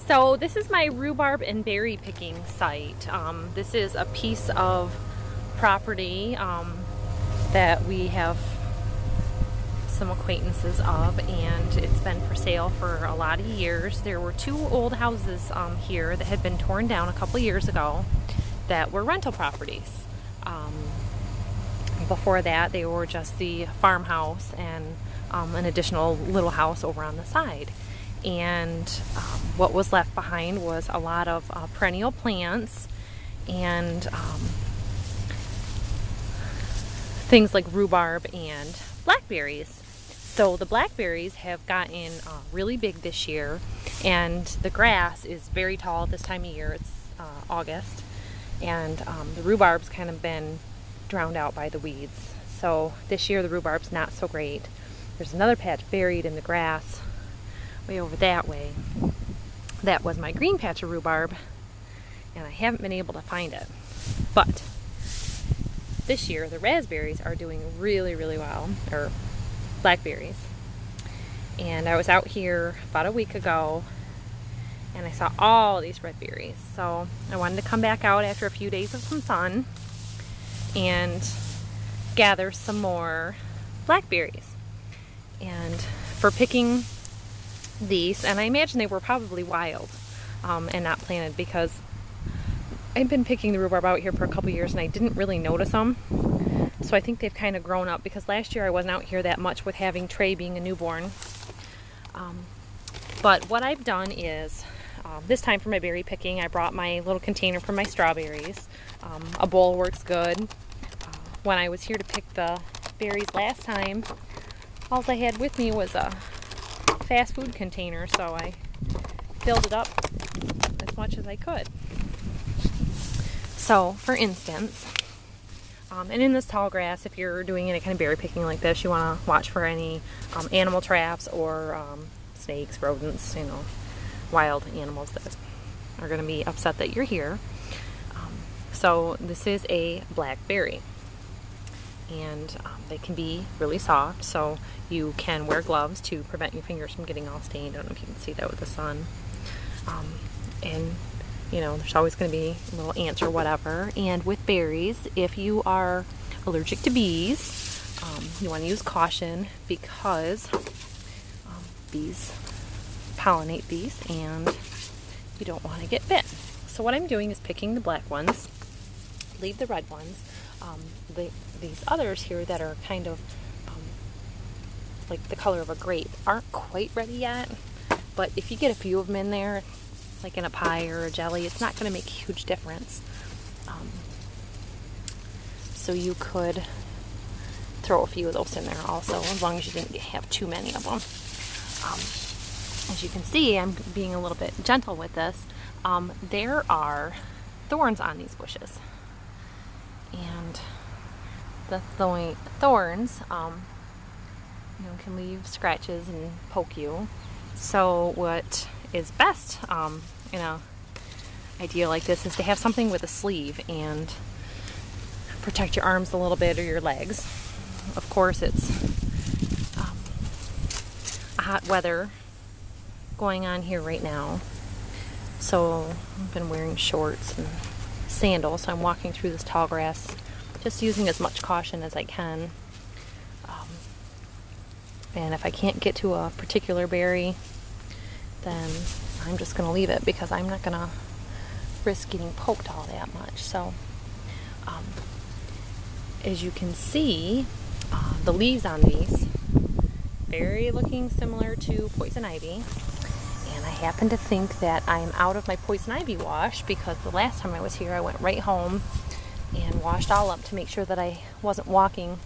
So this is my rhubarb and berry picking site. This is a piece of property that we have some acquaintances of, and it's been for sale for a lot of years. There were two old houses here that had been torn down a couple years ago that were rental properties. Before that, they were just the farmhouse and an additional little house over on the side. And what was left behind was a lot of perennial plants and things like rhubarb and blackberries. So the blackberries have gotten really big this year, and the grass is very tall at this time of year. It's August, and the rhubarb's kind of been drowned out by the weeds. So this year the rhubarb's not so great. There's another patch buried in the grass way over that way. That was my green patch of rhubarb, and I haven't been able to find it. But this year the raspberries are doing really, really well, or blackberries. And I was out here about a week ago and I saw all these red berries. So I wanted to come back out after a few days of some sun and gather some more blackberries. And for picking these, and I imagine they were probably wild and not planted, because I've been picking the rhubarb out here for a couple years and I didn't really notice them. So I think they've kind of grown up, because last year I wasn't out here that much with having Trey being a newborn. But what I've done is, this time for my berry picking, I brought my little container for my strawberries. A bowl works good. When I was here to pick the berries last time, all I had with me was a fast food container, so I filled it up as much as I could. So, for instance, and in this tall grass, if you're doing any kind of berry picking like this, you want to watch for any animal traps or snakes, rodents, wild animals that are going to be upset that you're here. So this is a blackberry, and they can be really soft, so you can wear gloves to prevent your fingers from getting all stained. I don't know if you can see that with the sun. And there's always going to be little ants or whatever. And with berries, if you are allergic to bees, you want to use caution, because bees pollinate these and you don't want to get bit. So what I'm doing is picking the black ones, leave the red ones. These others here that are kind of like the color of a grape aren't quite ready yet, but if you get a few of them in there, like in a pie or a jelly, it's not going to make a huge difference. So you could throw a few of those in there also, as long as you didn't have too many of them. As you can see, I'm being a little bit gentle with this. There are thorns on these bushes, and the thorns can leave scratches and poke you. So what is best in a idea like this is to have something with a sleeve and protect your arms a little bit, or your legs. Of course, it's hot weather going on here right now, so I've been wearing shorts and sandals, so I'm walking through this tall grass just using as much caution as I can. And if I can't get to a particular berry, then I'm just going to leave it, because I'm not going to risk getting poked all that much. So as you can see, the leaves on these very looking similar to poison ivy, and I happen to think that I'm out of my poison ivy wash, because the last time I was here I went right home and washed all up to make sure that I wasn't walking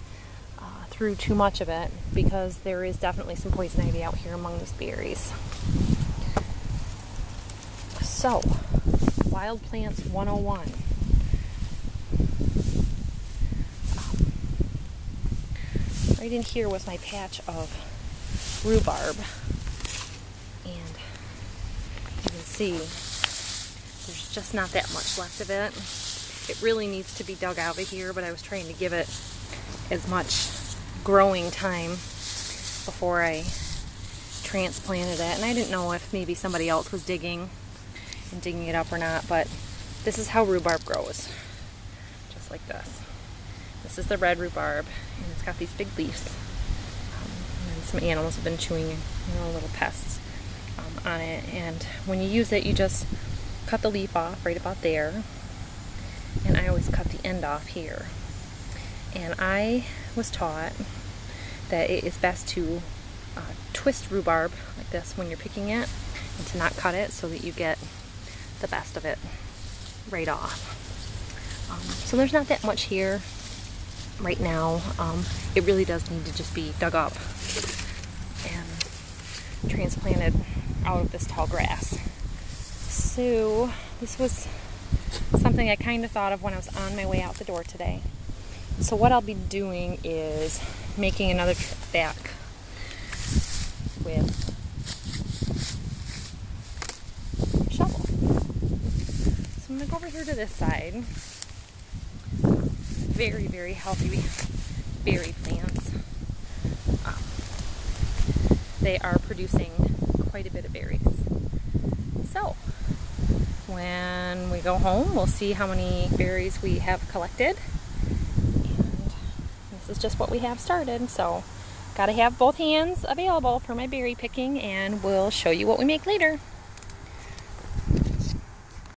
through too much of it, because there is definitely some poison ivy out here among these berries. So, Wild Plants 101. Right in here was my patch of rhubarb, and you can see there's just not that much left of it. It really needs to be dug out of here, but I was trying to give it as much growing time before I transplanted it, and I didn't know if maybe somebody else was digging and digging it up or not, but this is how rhubarb grows. Just like this. This is the red rhubarb, and it's got these big leaves. And some animals have been chewing, little pests on it. And when you use it, you just cut the leaf off right about there. And I always cut the end off here. And I was taught that it is best to twist rhubarb like this when you're picking it, and to not cut it so that you get the best of it right off. So there's not that much here right now. It really does need to just be dug up and transplanted out of this tall grass. So this was something I kind of thought of when I was on my way out the door today. So what I'll be doing is making another trip back with a shovel. So I'm going to go over here to this side. Very, very healthy berry plants. They are producing quite a bit of berries. So when we go home, we'll see how many berries we have collected. And this is just what we have started. So gotta have both hands available for my berry picking, and we'll show you what we make later.